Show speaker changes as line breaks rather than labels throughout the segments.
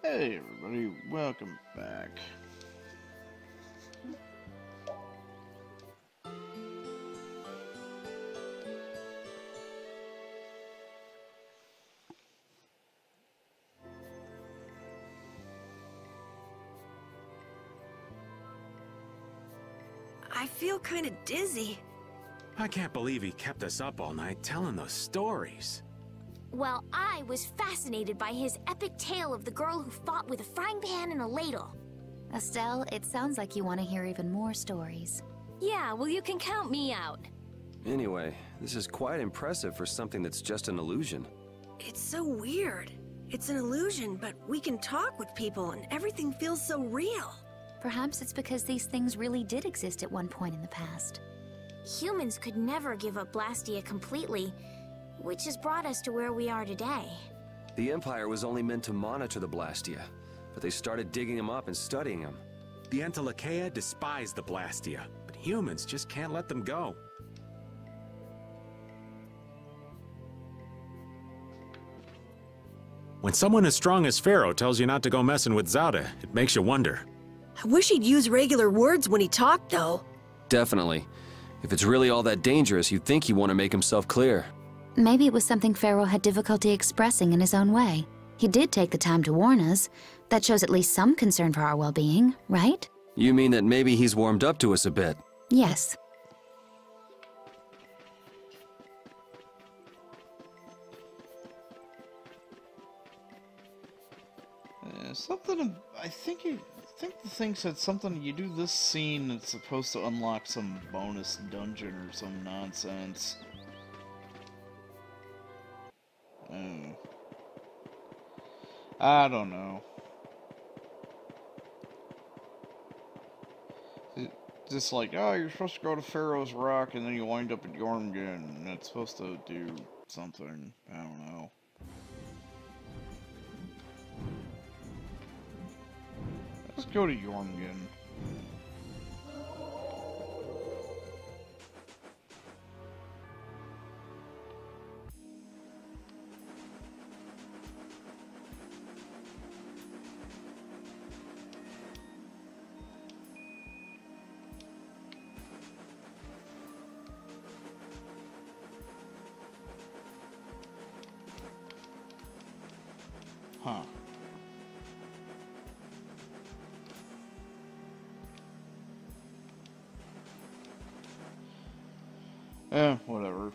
Hey everybody, welcome back.
I feel kind of dizzy.
I can't believe he kept us up all night telling those stories.
Well, I was fascinated by his epic tale of the girl who fought with a frying pan and a ladle.
Estelle, it sounds like you want to hear even more stories.
Yeah, well, you can count me out.
Anyway, this is quite impressive for something that's just an illusion.
It's so weird. It's an illusion, but we can talk with people and everything feels so real.
Perhaps it's because these things really did exist at one point in the past.
Humans could never give up Blastia completely, which has brought us to where we are today.
The Empire was only meant to monitor the Blastia, but they started digging them up and studying them.
The Entelechea despise the Blastia, but humans just can't let them go. When someone as strong as Pharaoh tells you not to go messing with Zauda, it makes you wonder.
I wish he'd use regular words when he talked, though.
Definitely. If it's really all that dangerous, you'd think he'd want to make himself clear.
Maybe it was something Pharaoh had difficulty expressing in his own way. He did take the time to warn us. That shows at least some concern for our well-being, right?
You mean that maybe he's warmed up to us a bit?
Yes.
I think the thing said something, you do this scene, it's supposed to unlock some bonus dungeon or some nonsense. I don't know. Just like, oh, you're supposed to go to Pharaoh's Rock and then you wind up at Jormungand, and it's supposed to do something. I don't know. Let's go to Jormungand. Huh. Whatever.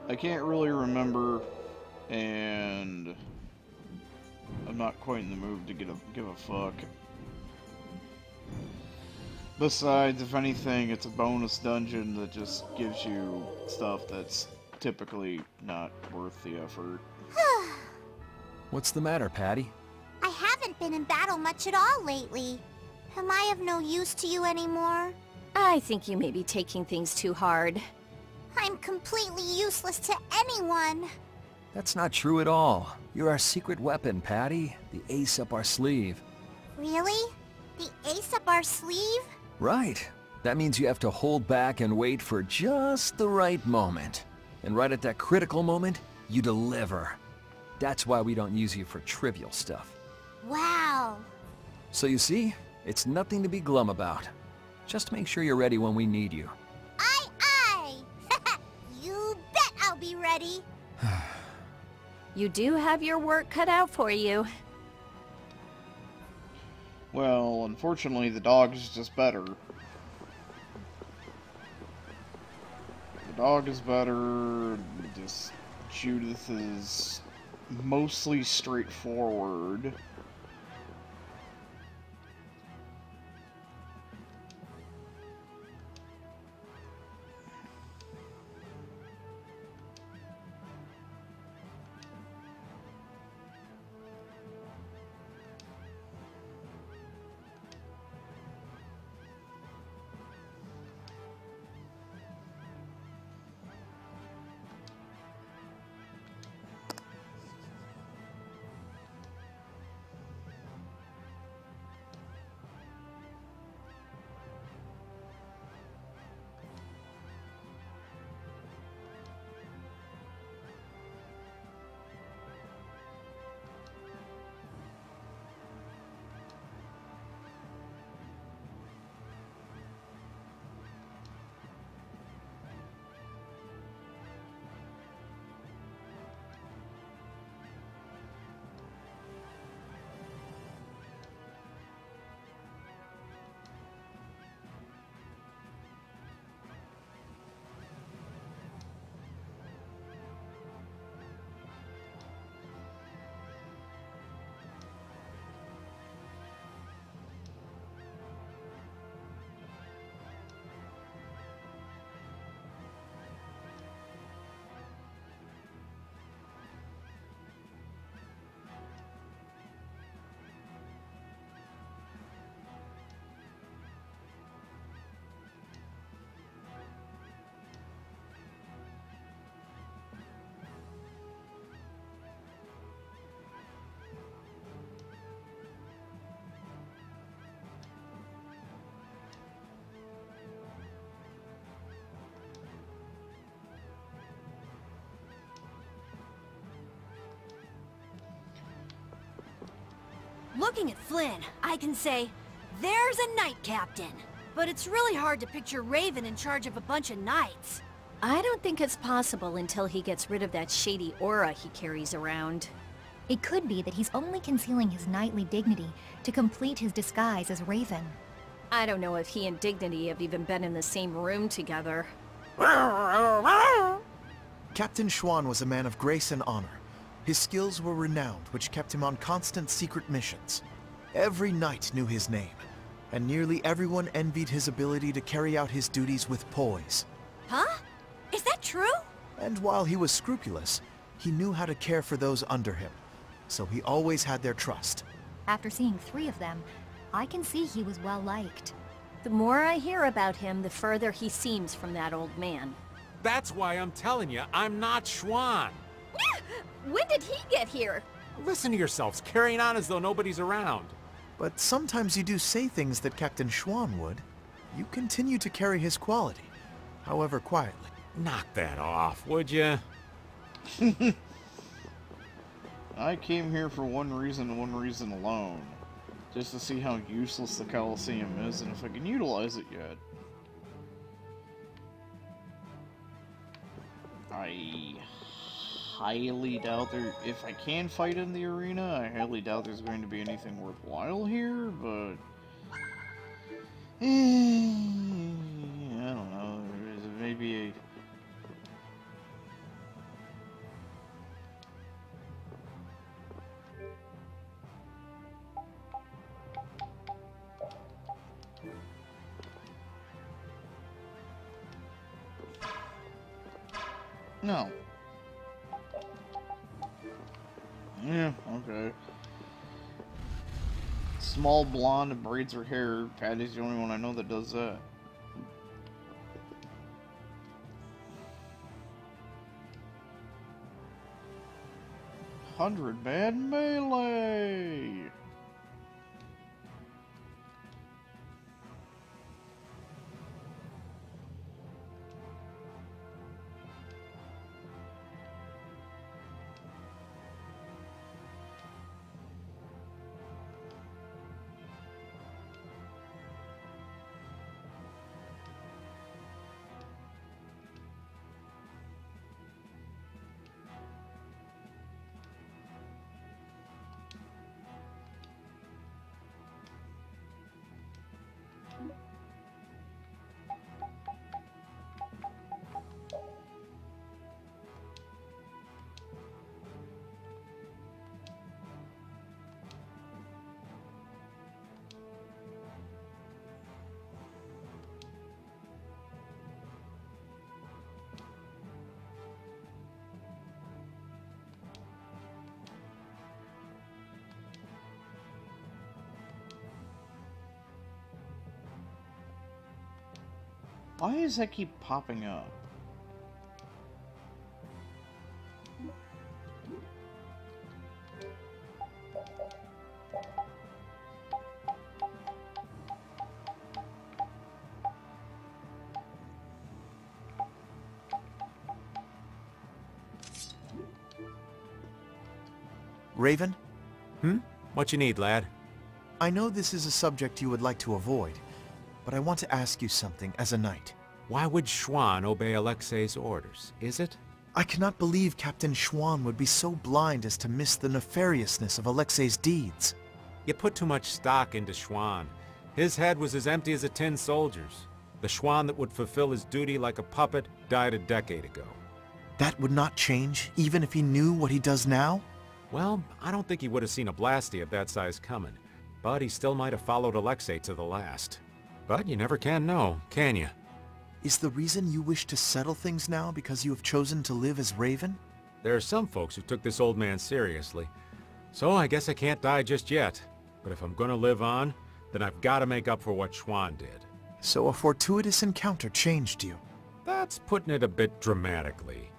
I can't really remember, and I'm not quite in the mood to give a fuck. Besides, if anything, it's a bonus dungeon that just gives you stuff that's typically not worth the effort.
What's the matter, Patty?
I haven't been in battle much at all lately. Am I of no use to you anymore?
I think you may be taking things too hard.
I'm completely useless to anyone.
That's not true at all. You're our secret weapon, Patty. The ace up our sleeve.
Really? The ace up our sleeve?
Right. That means you have to hold back and wait for just the right moment. And right at that critical moment, you deliver. That's why we don't use you for trivial stuff.
Wow.
So you see, it's nothing to be glum about. Just make sure you're ready when we need you.
Aye, aye! You bet I'll be ready.
You do have your work cut out for you.
Well, unfortunately, the dog is just better. The dog is better, just Judith is mostly straightforward.
Looking at Flynn, I can say, there's a knight captain. But it's really hard to picture Raven in charge of a bunch of knights.
I don't think it's possible until he gets rid of that shady aura he carries around.
It could be that he's only concealing his knightly dignity to complete his disguise as Raven.
I don't know if he and Dignity have even been in the same room together.
Captain Schwan was a man of grace and honor. His skills were renowned, which kept him on constant secret missions. Every knight knew his name, and nearly everyone envied his ability to carry out his duties with poise.
Huh? Is that true?
And while he was scrupulous, he knew how to care for those under him, so he always had their trust.
After seeing 3 of them, I can see he was well liked.
The more I hear about him, the further he seems from that old man.
That's why I'm telling you, I'm not Schwan.
When did he get here?
Listen to yourselves, carrying on as though nobody's around.
But sometimes you do say things that Captain Schwan would. You continue to carry his quality, however quietly.
Knock that off, would you?
I came here for one reason and one reason alone. Just to see how useless the Coliseum is and if I can utilize it yet. I highly doubt there... If I can fight in the arena, I highly doubt there's going to be anything worthwhile here, but... I don't know. Maybe a... No. Yeah, okay. Small blonde and braids her hair. Patty's the only one I know that does that. $100 bad melee. Why does that keep popping up?
Raven?
What you need, lad?
I know this is a subject you would like to avoid, but I want to ask you something as a knight.
Why would Schwan obey Alexei's orders, is it?
I cannot believe Captain Schwan would be so blind as to miss the nefariousness of Alexei's deeds.
You put too much stock into Schwan. His head was as empty as a tin soldier's. The Schwan that would fulfill his duty like a puppet died a decade ago.
That would not change, even if he knew what he does now?
Well, I don't think he would have seen a Blasty of that size coming, but he still might have followed Alexei to the last. But you never can know, can you?
Is the reason you wish to settle things now because you have chosen to live as Raven?
There are some folks who took this old man seriously, so I guess I can't die just yet. But if I'm gonna live on, then I've got to make up for what Schwan did.
So a fortuitous encounter changed you?
That's putting it a bit dramatically.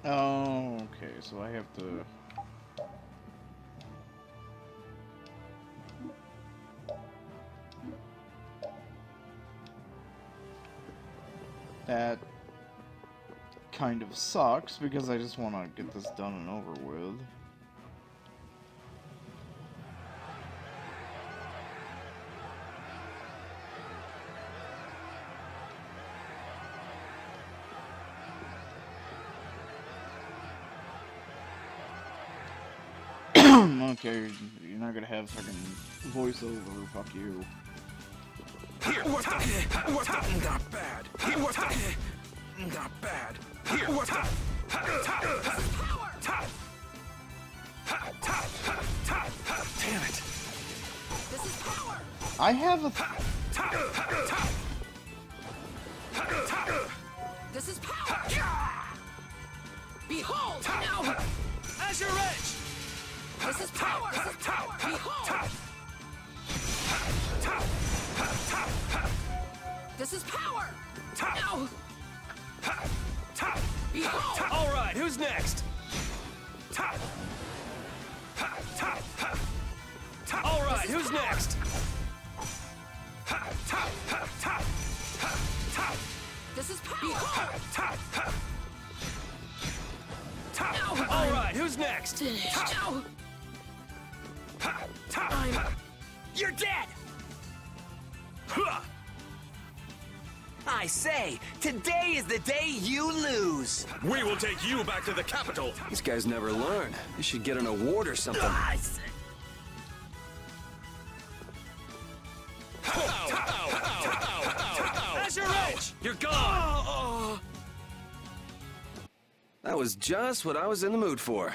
Oh, okay, so I have to... That kind of sucks, because I just want to get this done and over with. Okay, you're not gonna have fucking voiceover, fuck you.
Not bad. Not bad. Damn it.
This is power.
I have a...
This is power. Behold, now.
Azure Edge.
This is power. This is power. Behold. This is power. Now. Behold.
All right, who's next? All right, who's next?
This is power.
All right, who's next?
Now.
You're dead!
I say, today is the day you lose.
We will take you back to the capital.
These guys never learn. You should get an award or something.
Azure Edge! You're gone!
That was just what I was in the mood for.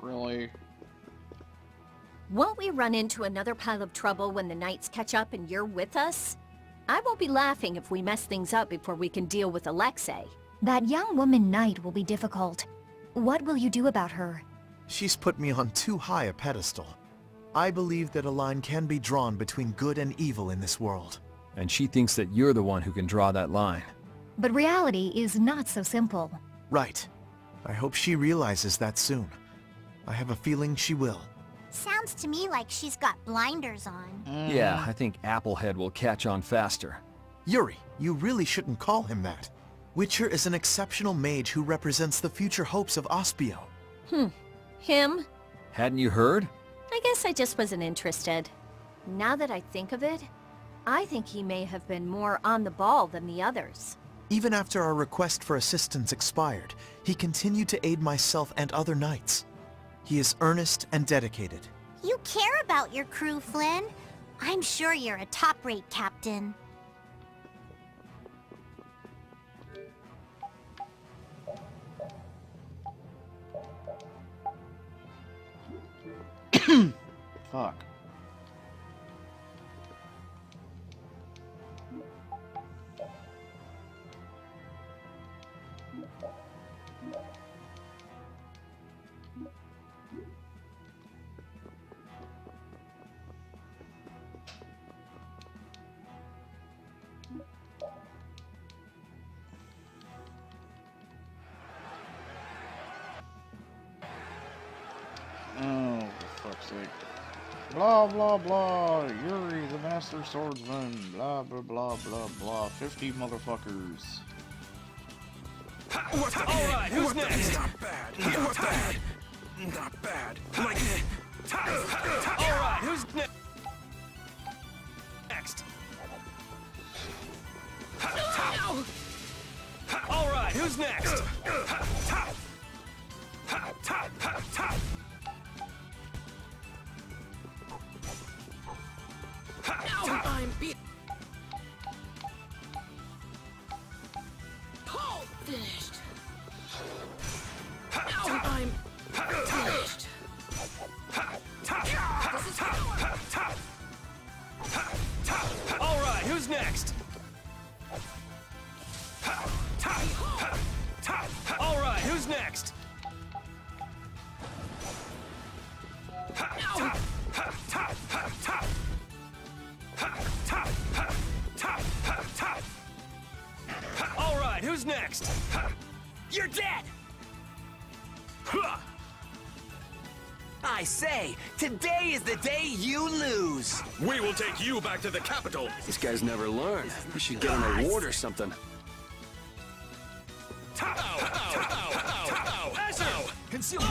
Really?
Won't we run into another pile of trouble when the knights catch up and you're with us? I won't be laughing if we mess things up before we can deal with Alexei.
That young woman knight will be difficult. What will you do about her?
She's put me on too high a pedestal. I believe that a line can be drawn between good and evil in this world.
And she thinks that you're the one who can draw that line.
But reality is not so simple.
Right. I hope she realizes that soon. I have a feeling she will.
Sounds to me like she's got blinders on.
Yeah, I think Applehead will catch on faster.
Yuri, you really shouldn't call him that. Witcher is an exceptional mage who represents the future hopes of Aspio.
Him?
Hadn't you heard?
I guess I just wasn't interested. Now that I think of it, I think he may have been more on the ball than the others.
Even after our request for assistance expired, he continued to aid myself and other knights. He is earnest and dedicated.
You care about your crew, Flynn. I'm sure you're a top-rate captain.
Fuck. Oh, for fuck's sake. Blah, blah, blah. Yuri, the master swordsman. Blah, blah, blah, blah, blah. 50 motherfuckers.
Alright, who's next? Not bad. Not bad. Not bad. Like... Alright, who's next? Alright, who's next?
I'm finished. I'm finished. This is power.
Alright, who's next? Alright, who's next?
I say, today is the day you lose.
We will take you back to the capital.
These guys never learn. You should get an award or something.
Ow, ow, ow, ow, ow, ow.
Conceal wave.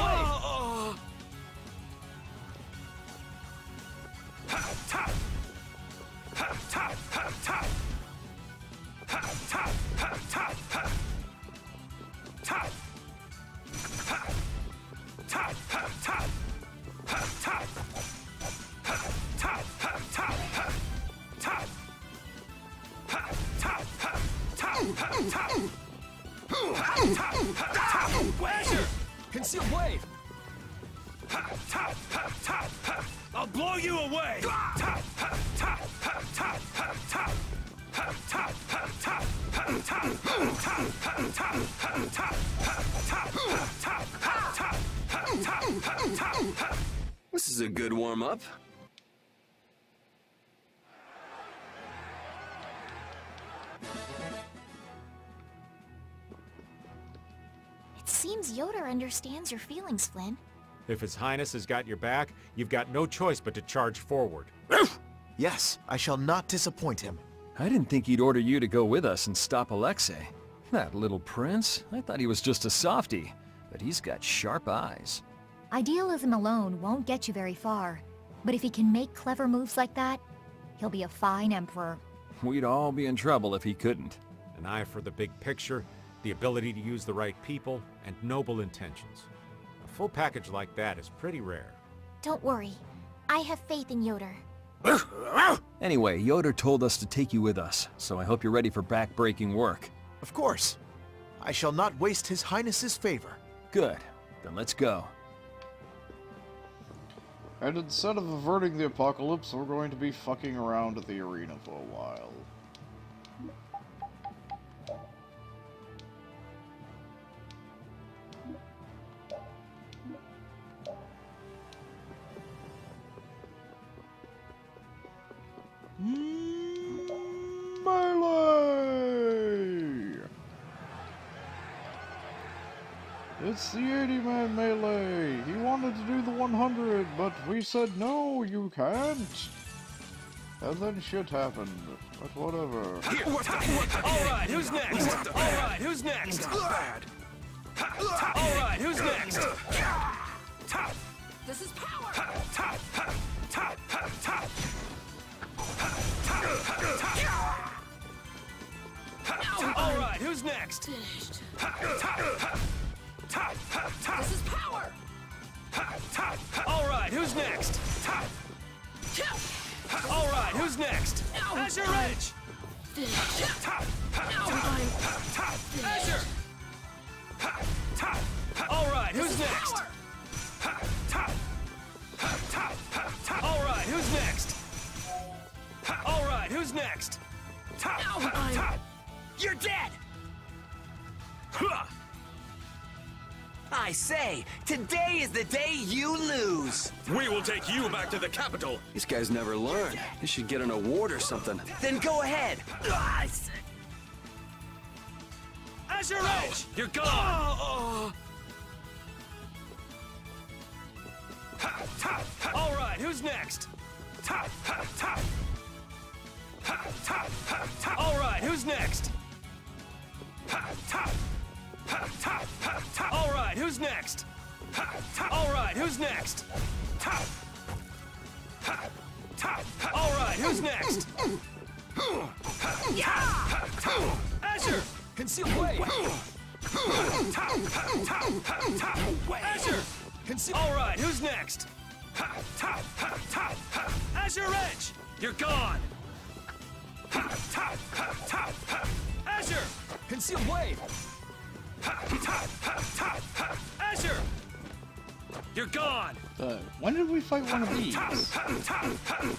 Conceal wave. I'll blow you away.
This is a good warm-up.
It seems Yoda understands your feelings, Flynn.
If His Highness has got your back, you've got no choice but to charge forward.
Yes, I shall not disappoint him.
I didn't think he'd order you to go with us and stop Alexei. That little prince, I thought he was just a softie, but he's got sharp eyes.
Idealism alone won't get you very far, but if he can make clever moves like that, he'll be a fine emperor.
We'd all be in trouble if he couldn't.
An eye for the big picture, the ability to use the right people, and noble intentions. A full package like that is pretty rare.
Don't worry. I have faith in Yoda.
Anyway, Yoda told us to take you with us, so I hope you're ready for back-breaking work.
Of course. I shall not waste His Highness's favor.
Good. Then let's go.
And instead of averting the apocalypse, we're going to be fucking around at the arena for a while. Melee! It's the 80-man melee! He wanted to do the 100, but we said, no, you can't! And then shit happened, but whatever.
Alright, who's next? Alright, who's next? Alright, who's next?
This is power!
Alright, who's next?
Finished. This is power!
Alright, who's next? Alright, who's next? Azure Edge!
Finished.
Azure! Alright, who's next? Alright, who's next? Alright, who's next?
You're dead! I say, today is the day you lose.
We will take you back to the capital.
These guys never learn. You should get an award or something.
Then go ahead.
Azure Edge! You're gone! Alright, who's next? Alright, who's next? Alright, who's next? Alright, who's next? Alright, who's next? Azure! Conceal wave! Azure! Conceal. Alright, who's next? Azure Edge! You're gone! Azure! Conceal wave! Azure! You're gone!
When did we fight one of these?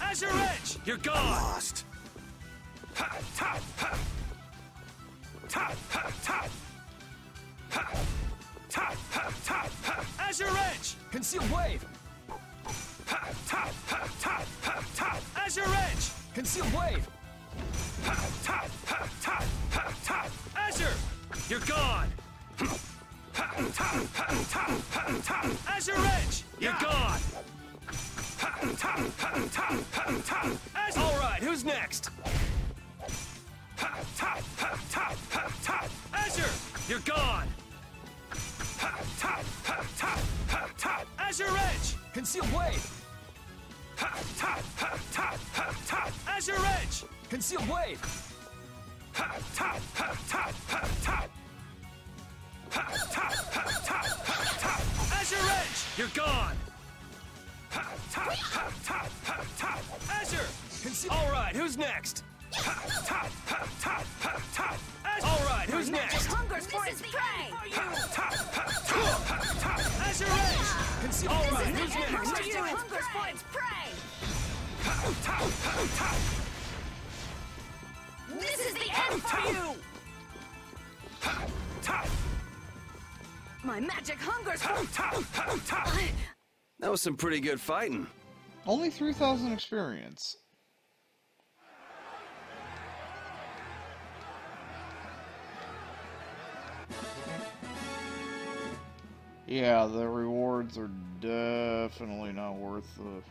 Azure Edge! You're gone!
Lost.
Azure Edge! Conceal wave! Azure Edge! Conceal wave! Azure! You're gone! Azure Edge! You're gone! Alright, who's next? Azure! You're gone! Azure Edge!
Concealed Wave!
Azure Edge!
Concealed Wave!
Azure Edge! You're gone! Azure! Alright, who's next? Alright, who's next?
Hungers for its prey!
Azure Edge! Alright, who's next?
Hungers for its prey! This is the end for you! My magic hungers for...
That was some pretty good fighting.
Only 3,000 experience. Yeah, the rewards are definitely not worth the...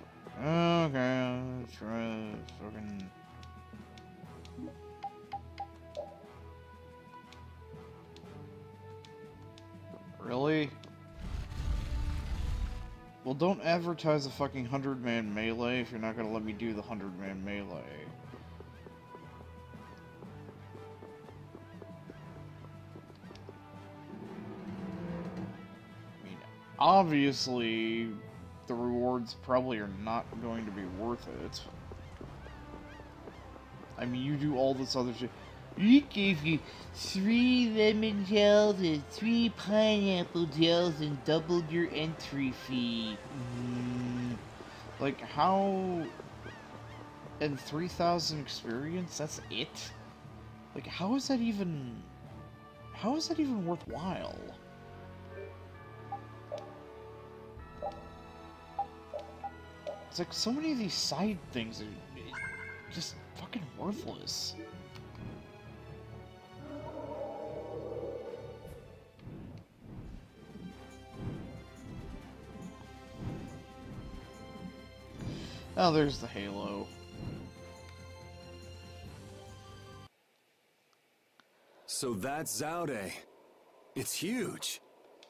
Okay, let's try fucking... Really? Well, don't advertise a fucking 100-man melee if you're not gonna let me do the 100-man melee. I mean, obviously, the rewards probably are not going to be worth it. I mean, you do all this other shit. We gave you 3 lemon gels and 3 pineapple gels and doubled your entry fee. Like, how... And 3,000 experience? That's it? Like, how is that even... How is that even worthwhile? It's like, so many of these side things are just fucking worthless. Oh, there's the halo.
So that's Zaude. It's huge.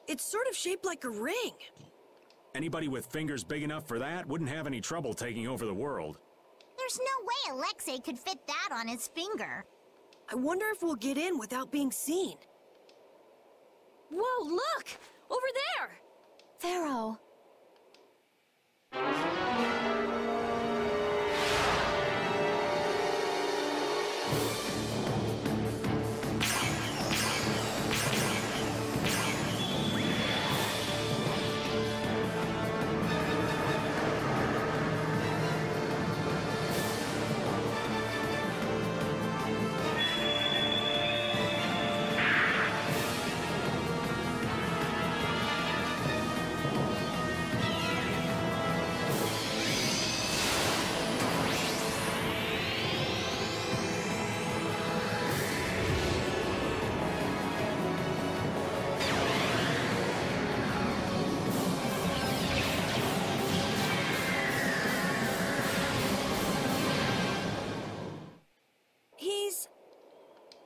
It's sort of shaped like a ring.
Anybody with fingers big enough for that wouldn't have any trouble taking over the world.
There's no way Alexei could fit that on his finger.
I wonder if we'll get in without being seen.
Whoa, look! Over there!
Pharaoh.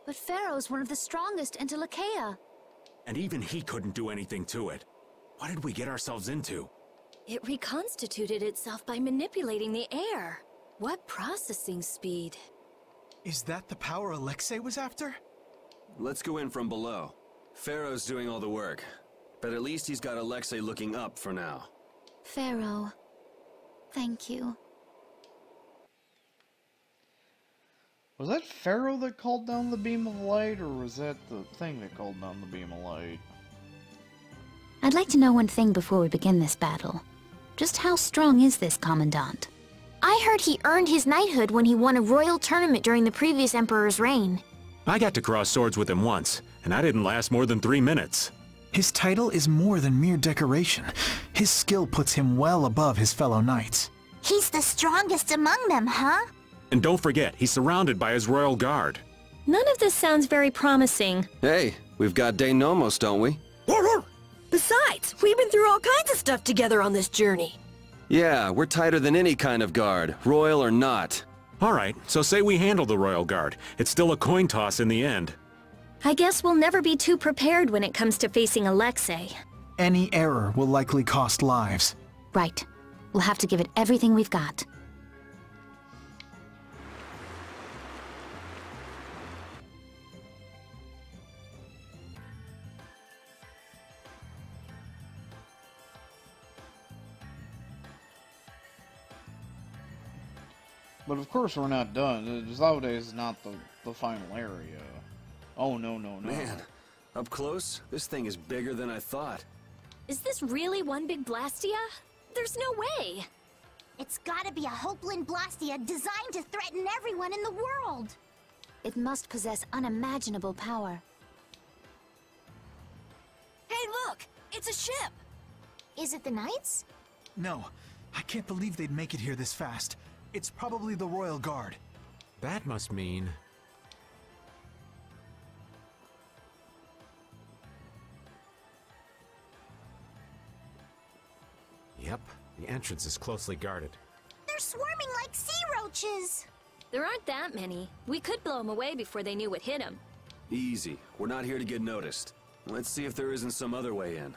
But Pharaoh's one of the strongest in Telekea.
And even he couldn't do anything to it. What did we get ourselves into?
It reconstituted itself by manipulating the air. What processing speed.
Is that the power Alexei was after?
Let's go in from below. Pharaoh's doing all the work, but at least he's got Alexei looking up for now.
Pharaoh, thank you.
Was that Pharaoh that called down the beam of light, or was that the thing that called down the beam of light?
I'd like to know one thing before we begin this battle. Just how strong is this Commandant?
I heard he earned his knighthood when he won a royal tournament during the previous Emperor's reign.
I got to cross swords with him once, and I didn't last more than 3 minutes.
His title is more than mere decoration. His skill puts him well above his fellow knights.
He's the strongest among them, huh?
And don't forget, he's surrounded by his royal guard.
None of this sounds very promising.
Hey, we've got De Nomos, don't we?
Besides, we've been through all kinds of stuff together on this journey.
Yeah, we're tighter than any kind of guard, royal or not.
All right, so say we handle the Royal Guard. It's still a coin toss in the end.
I guess we'll never be too prepared when it comes to facing Alexei.
Any error will likely cost lives.
Right. We'll have to give it everything we've got.
But of course we're not done. Zaude is not the final area. Oh, no, no, no.
Man, up close, this thing is bigger than I thought.
Is this really one big Blastia? There's no way.
It's gotta be a Hopeland Blastia designed to threaten everyone in the world.
It must possess unimaginable power.
Hey, look! It's a ship!
Is it the Knights?
No, I can't believe they'd make it here this fast. It's probably the Royal Guard.
That must mean... Yep, the entrance is closely guarded.
They're swarming like sea roaches.
There aren't that many. We could blow them away before they knew what hit them.
Easy. We're not here to get noticed. Let's see if there isn't some other way in.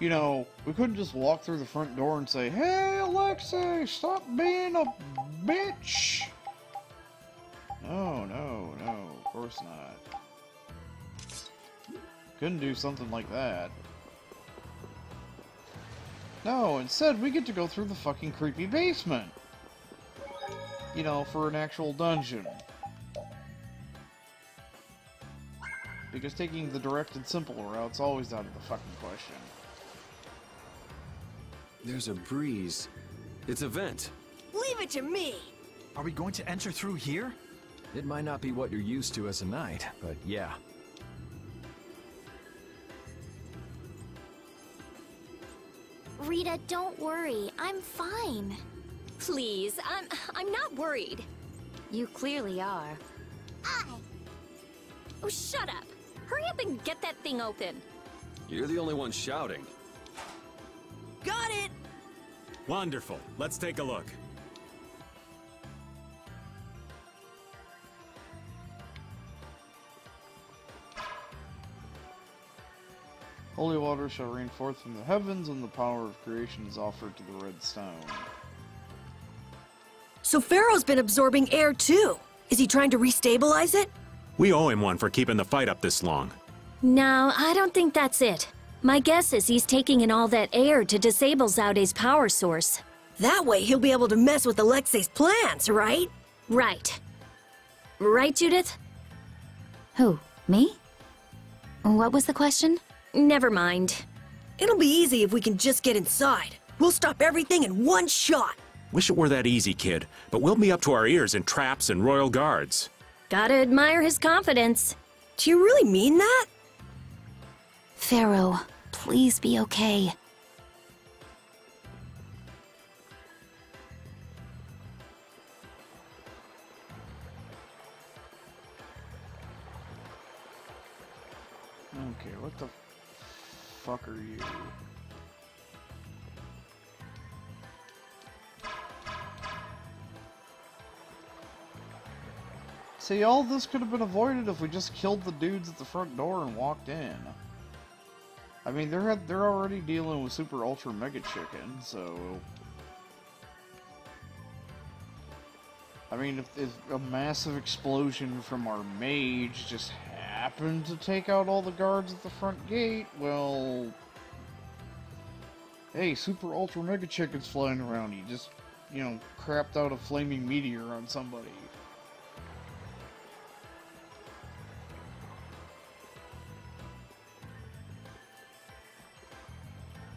You know, we couldn't just walk through the front door and say, "Hey, Alexei, stop being a bitch!" No, no, no, of course not. Couldn't do something like that. No, instead we get to go through the fucking creepy basement. You know, for an actual dungeon. Because taking the direct and simple route's always out of the fucking question.
There's a breeze. It's a vent.
Leave it to me!
Are we going to enter through here?
It might not be what you're used to as a knight, but yeah.
Rita, don't worry. I'm fine. Please, I'm not worried.
You clearly are.
Oh, shut up. Hurry up and get that thing open.
You're the only one shouting.
Got it!
Wonderful. Let's take a look.
Holy water shall rain forth from the heavens, and the power of creation is offered to the red stone.
So Pharaoh's been absorbing air too. Is he trying to restabilize it?
We owe him one for keeping the fight up this long.
No, I don't think that's it. My guess is he's taking in all that air to disable Zaude's power source.
That way he'll be able to mess with Alexei's plans, right?
Right. Right, Judith?
Who? Me? What was the question?
Never mind.
It'll be easy if we can just get inside. We'll stop everything in one shot.
Wish it were that easy, kid, but we'll be up to our ears in traps and royal guards.
Gotta admire his confidence.
Do you really mean that?
Pharaoh, please be okay.
Okay, what the fuck are you? See, all this could have been avoided if we just killed the dudes at the front door and walked in. I mean, they're already dealing with Super Ultra Mega Chicken, so... I mean, if a massive explosion from our mage just happened to take out all the guards at the front gate, well... Hey, Super Ultra Mega Chicken's flying around, he just, you know, crapped out a flaming meteor on somebody.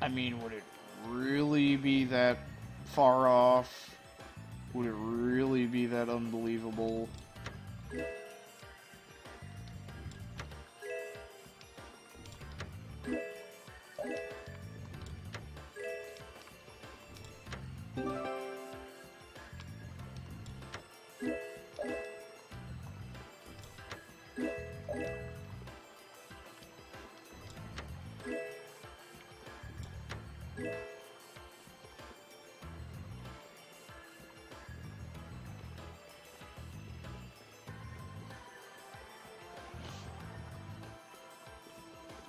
I mean, would it really be that far off? Would it really be that unbelievable?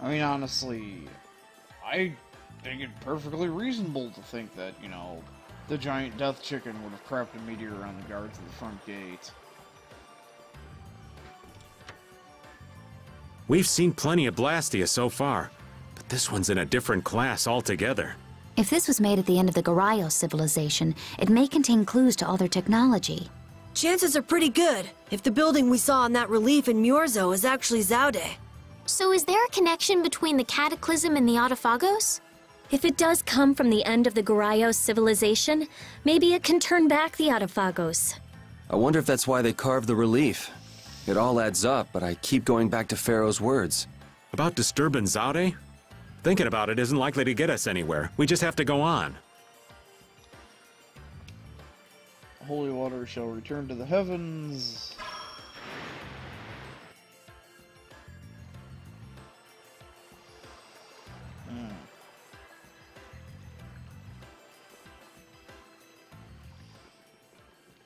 I mean, honestly, I think it perfectly reasonable to think that, you know, the giant death chicken would have crapped a meteor on the guards at the front gate.
We've seen plenty of Blastia so far, but this one's in a different class altogether.
If this was made at the end of the Garayos civilization, it may contain clues to all their technology.
Chances are pretty good, if the building we saw on that relief in Murzo is actually Zaude.
So is there a connection between the Cataclysm and the Autophagos? If it does come from the end of the Garayos civilization, maybe it can turn back the Autophagos.
I wonder if that's why they carved the relief. It all adds up, but I keep going back to Pharaoh's words.
About disturbing Zaude? Thinking about it isn't likely to get us anywhere. We just have to go on.
Holy water shall return to the heavens.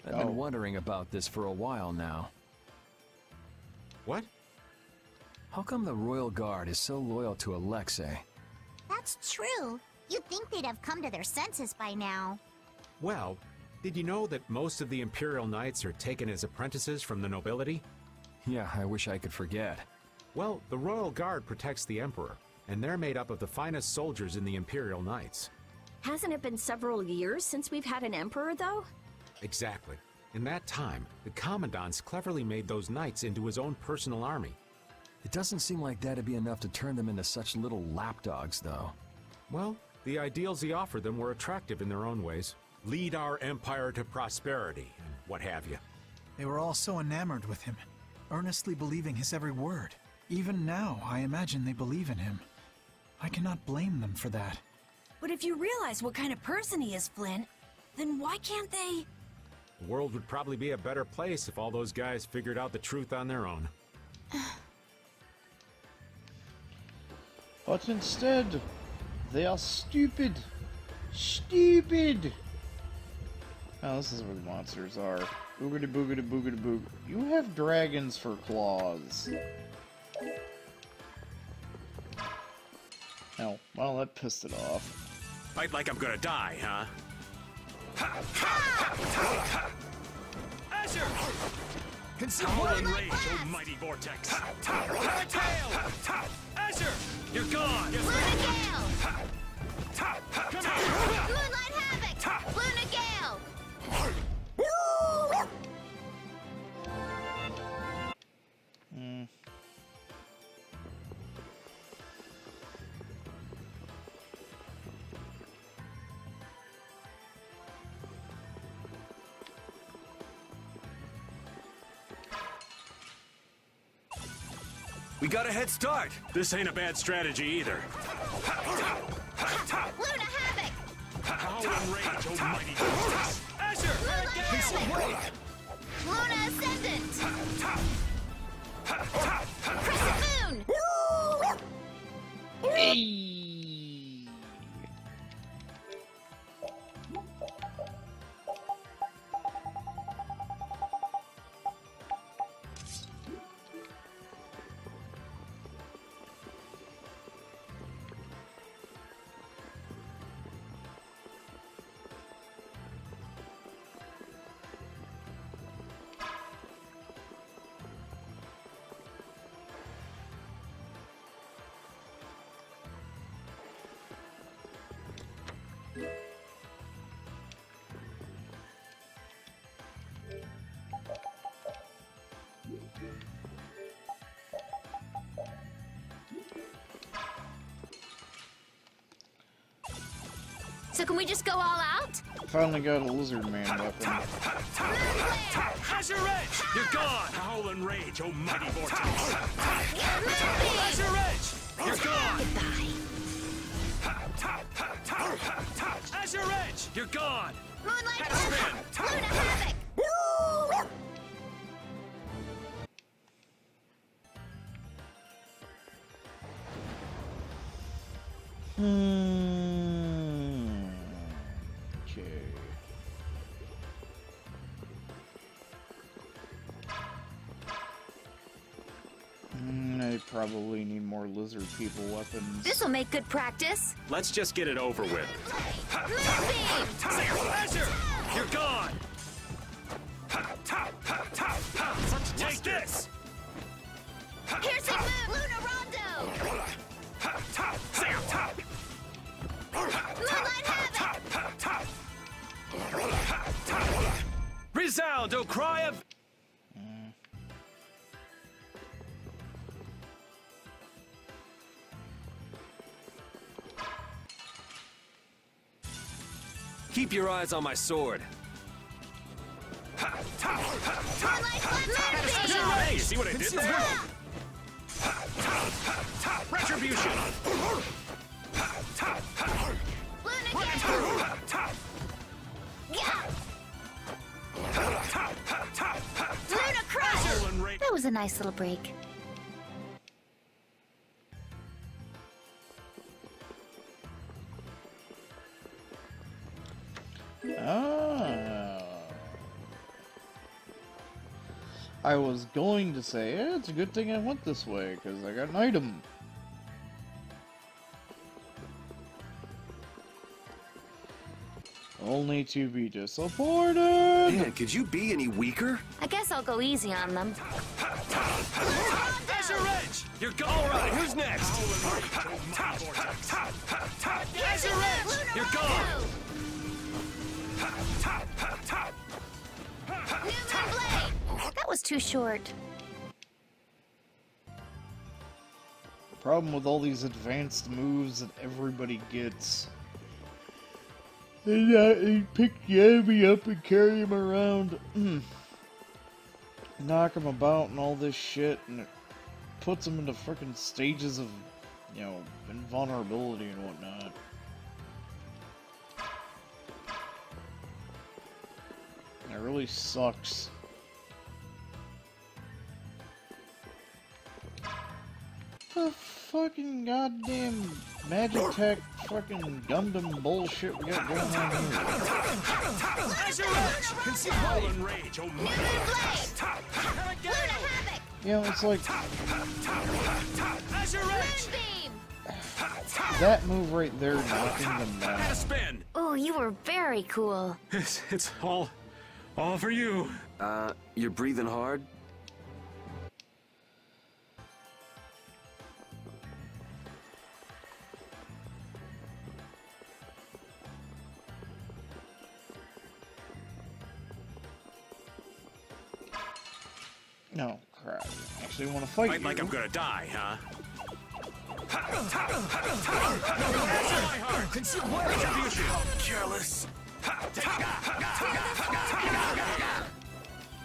I've been wondering about this for a while now.
What?
How come the Royal Guard is so loyal to Alexei?
That's true. You'd think they'd have come to their senses by now.
Well, did you know that most of the Imperial Knights are taken as apprentices from the nobility?
Yeah, I wish I could forget.
Well, the Royal Guard protects the Emperor, and they're made up of the finest soldiers in the Imperial Knights.
Hasn't it been several years since we've had an emperor, though?
Exactly. In that time, the Commandant's cleverly made those knights into his own personal army.
It doesn't seem like that'd be enough to turn them into such little lapdogs, though.
Well, the ideals he offered them were attractive in their own ways. Lead our empire to prosperity, and what have you.
They were all so enamored with him, earnestly believing his every word. Even now, I imagine they believe in him. I cannot blame them for that.
But if you realize what kind of person he is, Flynn, then why can't they...
The world would probably be a better place if all those guys figured out the truth on their own.
But instead, they are stupid. Stupid! Oh, this is where the monsters are. Boogity boogity boogity boog. You have dragons for claws. Oh, well, that pissed it off.
Fight like I'm gonna die, huh?
Azure!
Howl and rage, oh mighty vortex!
Luna Tail! Azure! You're gone!
Luna Gale! Moonlight Havoc! Luna Gale!
We got a head start.
This ain't a bad strategy either.
Luna Havoc!
Howl and rage, oh mighty vortex!
Azure!
Moonlight Havoc! Luna Ascendant! Crescent Moon!
Hey!
So can we just go all out?
Finally got a lizard man weapon.
Azure Edge! You're gone!
Howl and rage, oh mighty vortex!
Azure Edge! You're gone! Azure Edge! You're gone!
Moonlight Havoc! Luna Havoc!
Okay. I probably need more lizard people weapons.
This'll make good practice.
Let's just get it over with.
Say your pleasure! You're gone! Take this!
Piercing move! Luna Rondo! Moonlight Havoc!
Resound, O cry of...
Keep your eyes on my sword.
Hey, you see what I did there? Retribution!
That was a nice little break.
I was going to say, yeah, it's a good thing I went this way, because I got an item. Only to be disappointed!
Man, could you be any weaker?
I guess I'll go easy on them.
There's your edge! You're gone! Alright, who's next? There's your edge! You're gone!
That was too short.
The problem with all these advanced moves that everybody gets. They pick the enemy up and carry him around. Knock him about and all this shit, and it puts him into frickin' stages of, you know, invulnerability and whatnot. It really sucks. The fucking goddamn Magitech fucking Gundam bullshit we got going on here.
Conceal and rage, oh my.
You know, it's like that move right there knocking them down.
Spin.
Oh, you were very cool.
It's all for you.
You're breathing hard?
No, crap. I actually want to fight you.
Like I'm gonna die, huh?
Careless.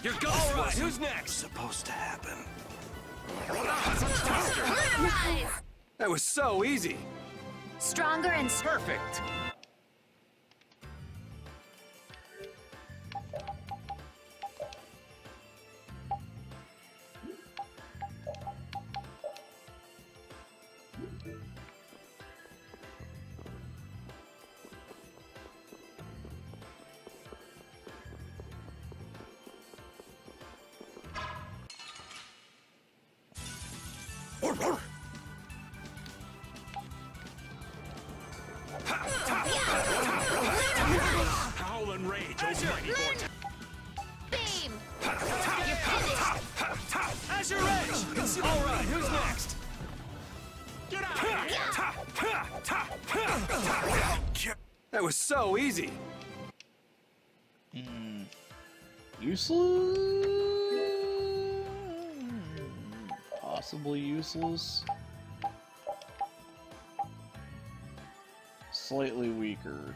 You're gone. All right, who's next?
Supposed to happen. That was so easy.
Stronger and
perfect.
Howl and rage, almighty vortex.
Beam!
As your edge! All right, who's next?
Get out of here!
That was so easy.
Useless? Possibly useless. Slightly weaker.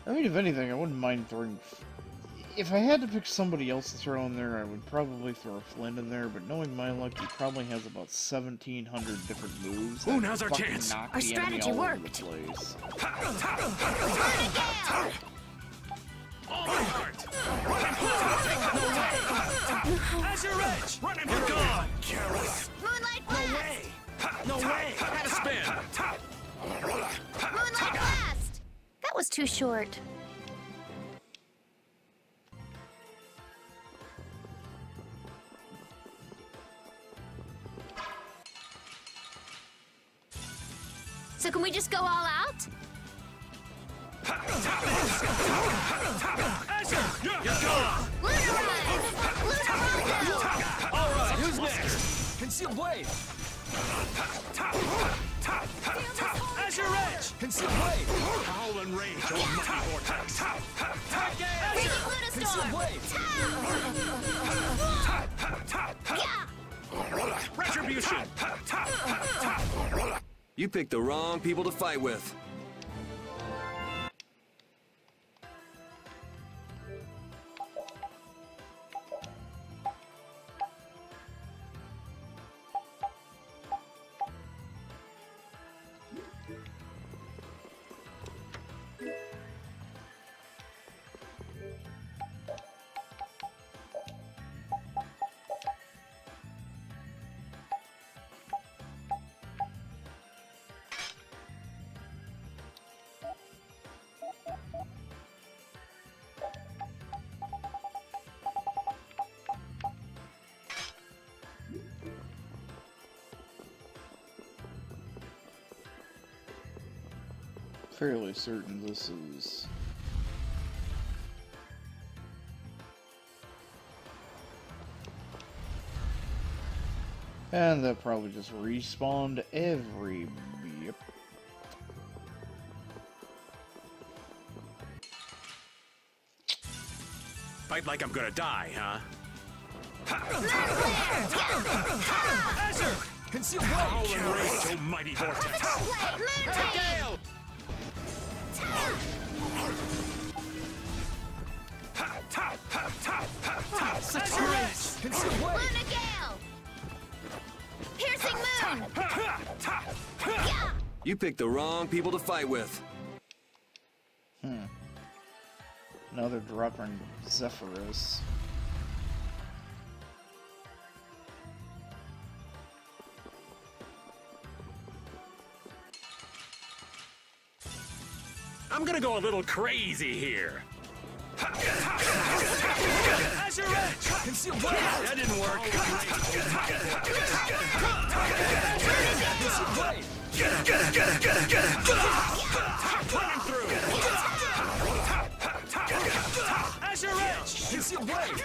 I mean, if anything, I wouldn't mind throwing... If I had to pick somebody else to throw in there, I would probably throw a Flint in there, but knowing my luck, he probably has about 1,700 different moves.
Ooh, now's our chance.
Our strategy worked.
All my heart!
As your edge! You're gone! Careless!
Moonlight
No
Blast!
way! No way! Had a spin!
Moonlight Blast! That was too short. So can we just go all out?
You're gone! Alright, who's next?
Concealed blade!
Azure Edge!
Concealed blade!
Howl and rage, almighty vortex!
Concealed blade!
Retribution!
You picked the wrong people to fight with.
Fairly certain this is... And that probably just respawned every... Yep.
Fight like I'm gonna die, huh?
Azure!
Conceal
Howl
blade!
and rage, almighty vortex! Gale! Azure Edge!
Conceal blade!
Piercing moon!
You picked the wrong people to fight with.
Now they're dropping Zephyrus.
I'm gonna go a little crazy here.
Azure Edge!
Conceal blade!
That didn't work.
Conceal blade!
Running through! Azure Edge!
Conceal blade!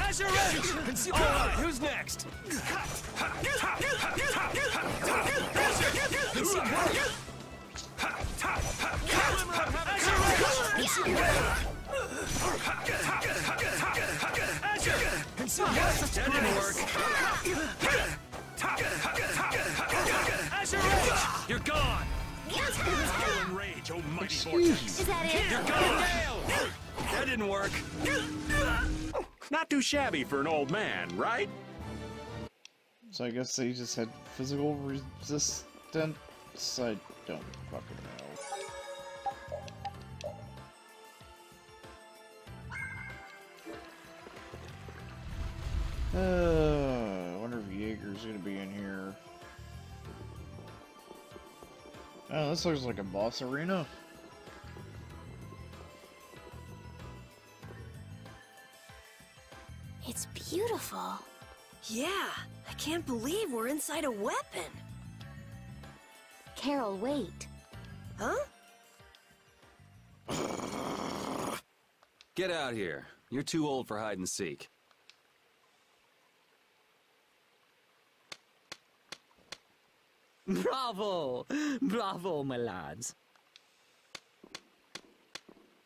Azure Edge!
Conceal
All right,
blade!
who's next?
Conceal blade! Conceal blade!
That didn't work. Azure Edge! You're gone! Howl and rage, almighty vortex!
Is that it?
You're gone! Gale!
That didn't work. Not too shabby for an old man, right?
So I guess they just had physical resistance? I don't fucking know. I wonder if Jaeger's gonna be in here. Oh, this looks like a boss arena.
It's beautiful.
Yeah, I can't believe we're inside a weapon.
Carol, wait.
Huh?
Get out here. You're too old for hide and seek.
Bravo! Bravo, my lads.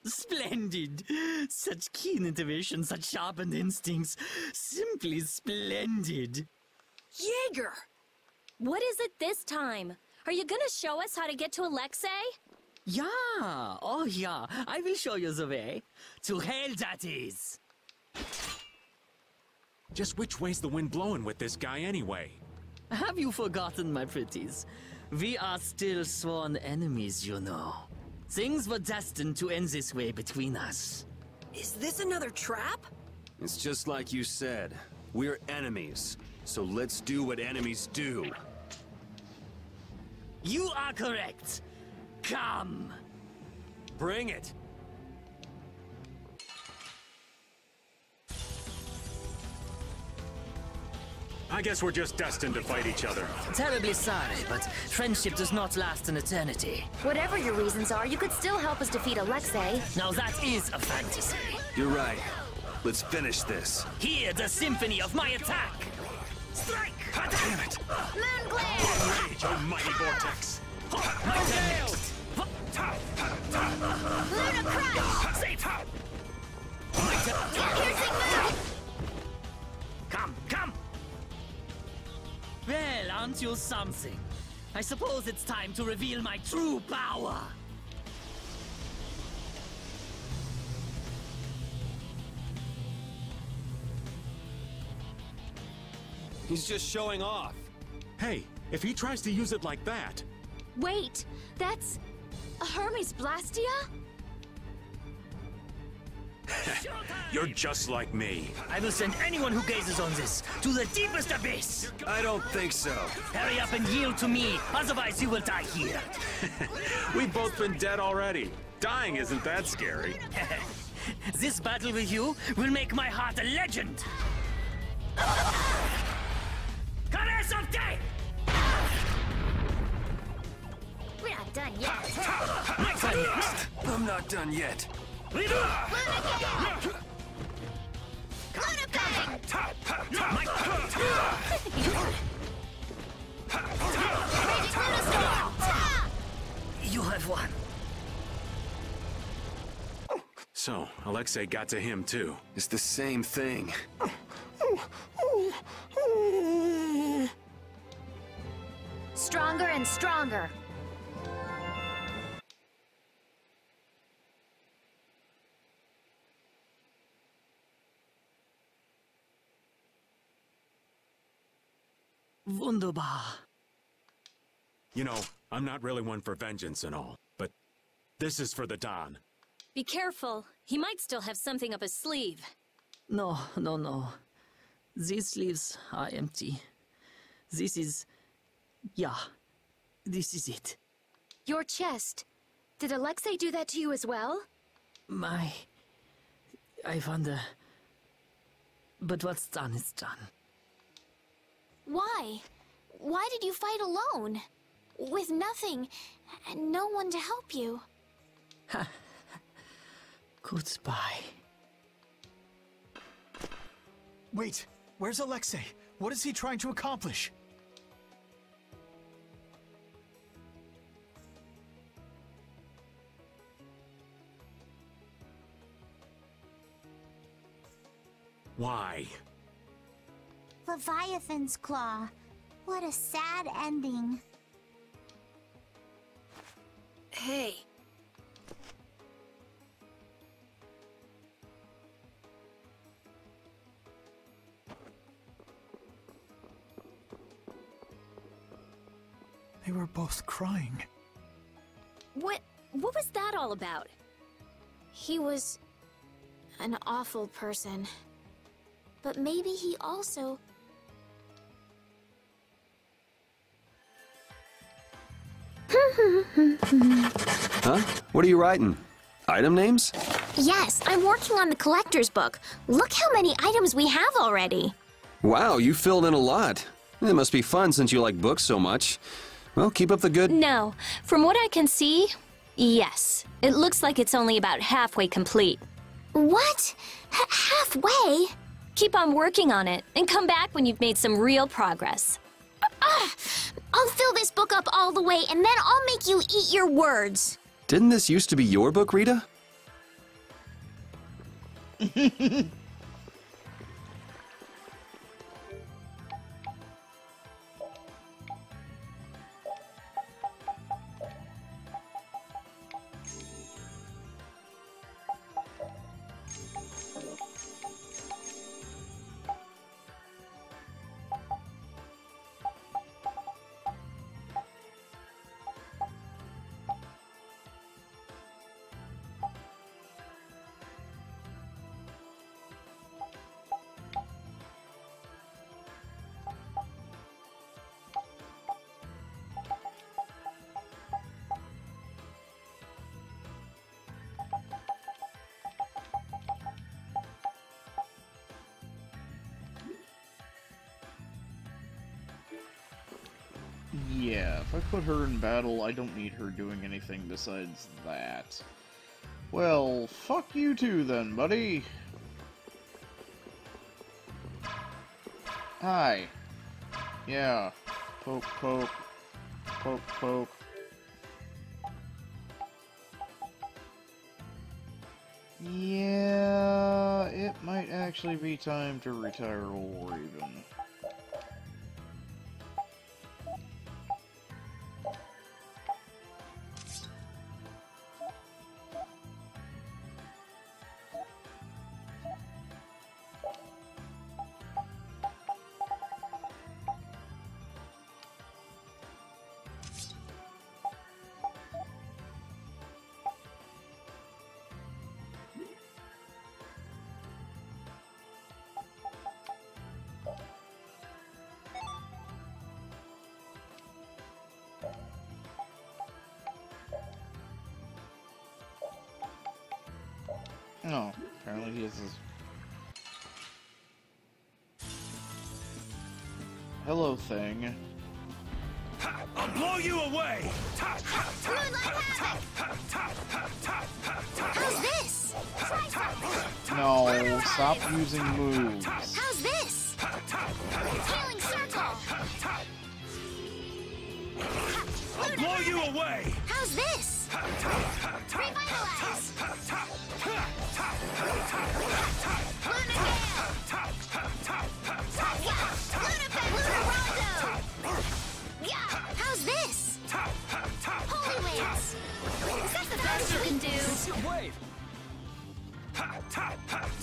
Splendid! Such keen intuition, such sharpened instincts. Simply splendid.
Jaeger!
What is it this time? Are you gonna show us how to get to Alexei?
Yeah! Oh, yeah. I will show you the way. To hell, that is!
Just which way's the wind blowing with this guy anyway?
Have you forgotten, my pretties? We are still sworn enemies, you know. Things were destined to end this way between us.
Is this another trap?
It's just like you said. We're enemies. So let's do what enemies do.
You are correct. Come.
Bring it. I guess we're just destined to fight each other.
Terribly sorry, but friendship does not last an eternity.
Whatever your reasons are, you could still help us defeat Alexei.
Now that is a fantasy.
You're right. Let's finish this.
Hear the symphony of my attack! Strike!
Damn it!
Moonglare! Rage, oh mighty vortex!
My tail!
Luna Crush!
Safe!
Piercing move!
Come! Well, aren't you something? I suppose it's time to reveal my true power.
He's just showing off.
Hey, if he tries to use it like that...
Wait, that's a Hermes Blastia?
You're just like me.
I will send anyone who gazes on this to the deepest abyss.
I don't think so.
Hurry up and yield to me, otherwise you will die here.
We've both been dead already. Dying isn't that scary.
This battle with you will make my heart a legend. Goddess of death!
We're not done yet.
My turn next.
I'm not done yet.
My You have won.
So, Alexei got to him too.
It's the same thing.
Stronger and stronger.
Wunderbar.
You know, I'm not really one for vengeance and all, but this is for the Don.
Be careful. He might still have something up his sleeve.
No. These sleeves are empty. This is... yeah. This is it.
Your chest. Did Alexei do that to you as well?
I wonder... But what's done is done.
Why? Why did you fight alone? With nothing, and no one to help you.
Goodbye.
Wait, where's Alexei? What is he trying to accomplish?
Why?
Leviathan's Claw. What a sad ending.
Hey.
They were both crying.
What was that all about? He was an awful person. But maybe he also...
Huh? What are you writing? Item names?
Yes, I'm working on the collector's book. Look how many items we have already.
Wow, you filled in a lot. It must be fun since you like books so much. Well, keep up the good...
No, from what I can see, yes. It looks like it's only about halfway complete. What? Halfway? Keep on working on it, and come back when you've made some real progress. I'll fill this book up all the way, and then I'll make you eat your words.
Didn't this used to be your book, Rita?
Yeah, if I put her in battle, I don't need her doing anything besides that. Well, fuck you too then, buddy. Hi. Yeah. Poke, poke. Poke, poke. Yeah, it might actually be time to retire old Raven. Oh, apparently he has his... Hello thing.
I'll blow you away!
How's this?
No, stop using moves.
How's this? Healing circle.
I'll blow you away!
How's this? Revitalize. How's this? Holy Winds! Is that the best you can do?
Wait!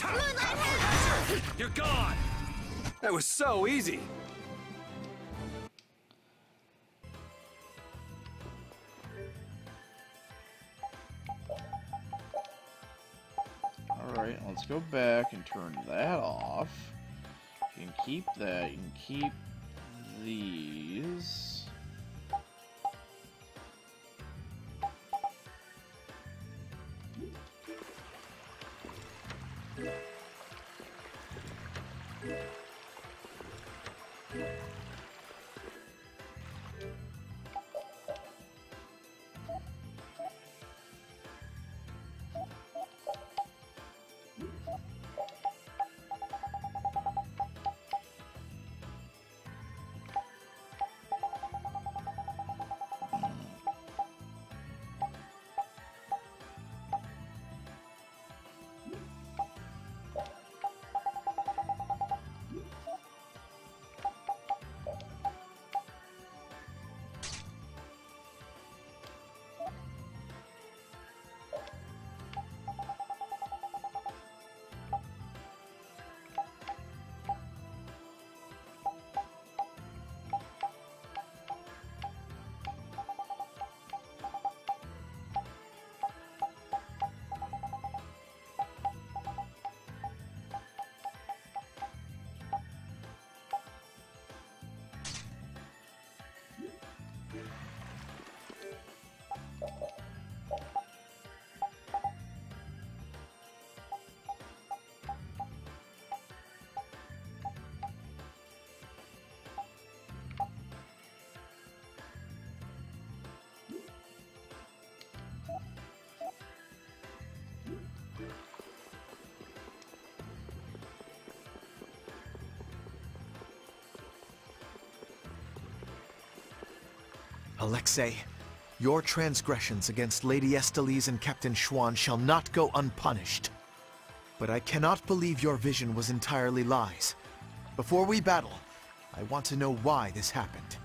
Moonlight Hammer!
You're gone! That was so easy!
Alright, let's go back and turn that off. You can keep that, you can keep these.
Alexei, your transgressions against Lady Estellise and Captain Schwann shall not go unpunished. But I cannot believe your vision was entirely lies. Before we battle, I want to know why this happened.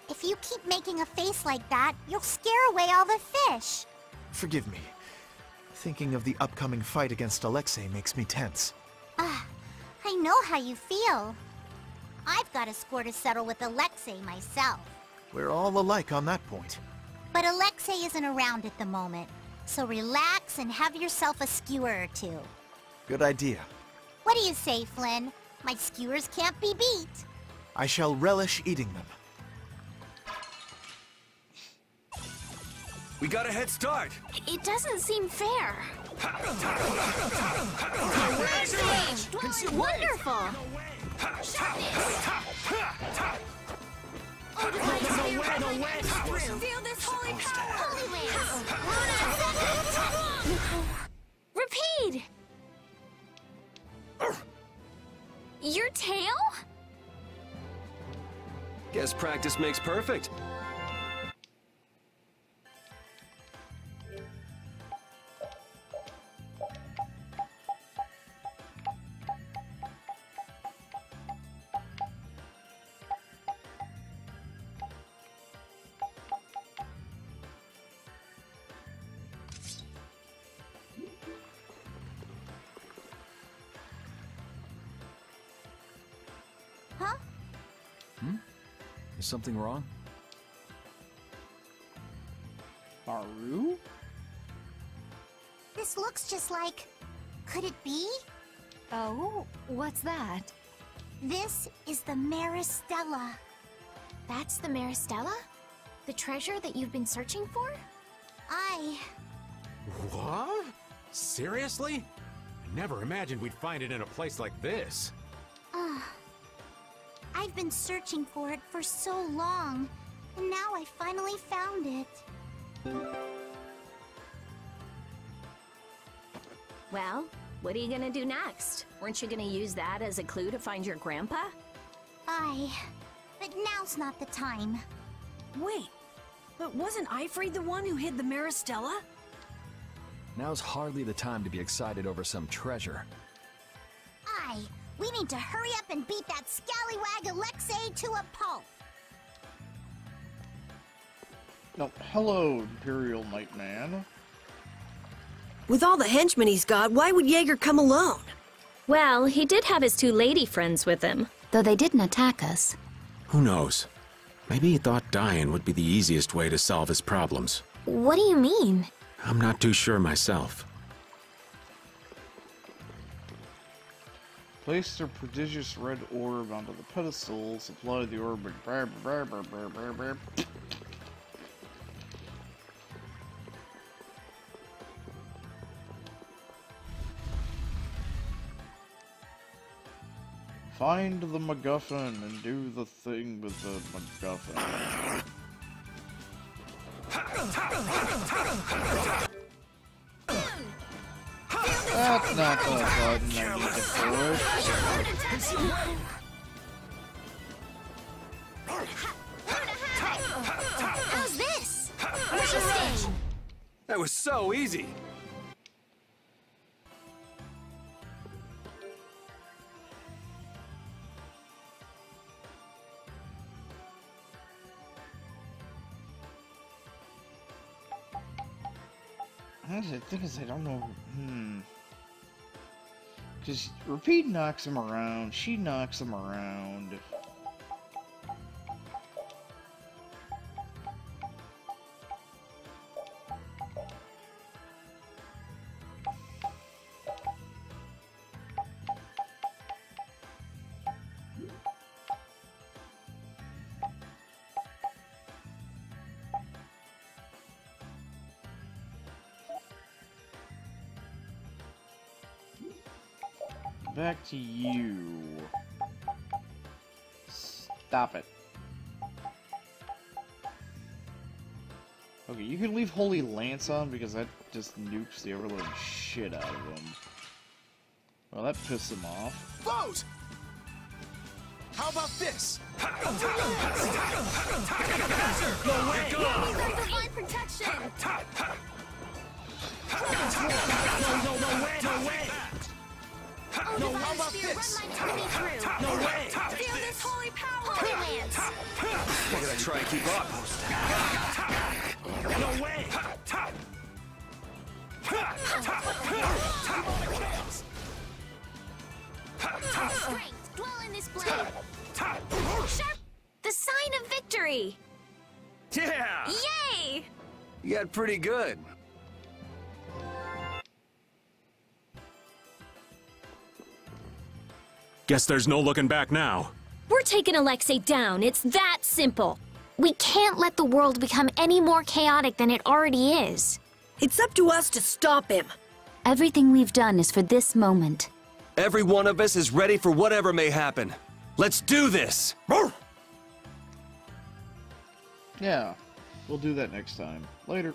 If you keep making a face like that, you'll scare away all the fish.
Forgive me. Thinking of the upcoming fight against Alexei makes me tense.
I know how you feel. I've got a score to settle with Alexei myself.
We're all alike on that point.
But Alexei isn't around at the moment, so relax and have yourself a skewer or two.
Good idea.
What do you say, Flynn? My skewers can't be beat.
I shall relish eating them.
We got a head start!
It doesn't seem fair. Wonderful! tail?
Guess practice makes perfect.
Huh?
Is something wrong?
Haru?
This looks just like... Could it be?
Oh, what's that?
This is the Maristella.
That's the Maristella? The treasure that you've been searching for?
What? Seriously? I never imagined we'd find it in a place like this.
I've been searching for it for so long, and now I finally found it.
Well, what are you gonna do next? Weren't you gonna use that as a clue to find your grandpa?
But now's not the time.
Wait, but wasn't Ifrid the one who hid the Maristella?
Now's hardly the time to be excited over some treasure.
We need to hurry up and beat that scallywag Alexei to a pulp.
No, hello, Imperial Nightman.
With all the henchmen he's got, why would Jaeger come alone?
Well, he did have his two lady friends with him.
Though they didn't attack us.
Who knows? Maybe he thought dying would be the easiest way to solve his problems.
What do you mean?
I'm not too sure myself.
Place the prodigious red orb onto the pedestal, supply the orb with Find the MacGuffin and do the thing with the MacGuffin. That's not the button I need to push.
How's this? Interesting.
That was so easy.
The thing is, I don't know. Because Repeat knocks him around, she knocks him around. Back to you. Stop it. Okay, you can leave Holy Lance on because that just nukes the overload shit out of him. Well, that pissed him off.
Foes! How about this?
No way! Divine protection!
No way!
No, how about this?
No way!
Feel this holy power! Holy Lance!
I gotta try and keep up.
No way!
Strength, dwell in this blade!
Sharp! The sign of victory!
Yeah!
Yay!
You got pretty good.
Guess there's no looking back now.
We're taking Alexei down. It's that simple.
We can't let the world become any more chaotic than it already is.
It's up to us to stop him.
Everything we've done is for this moment.
Every one of us is ready for whatever may happen. Let's do this!
Yeah, we'll do that next time. Later.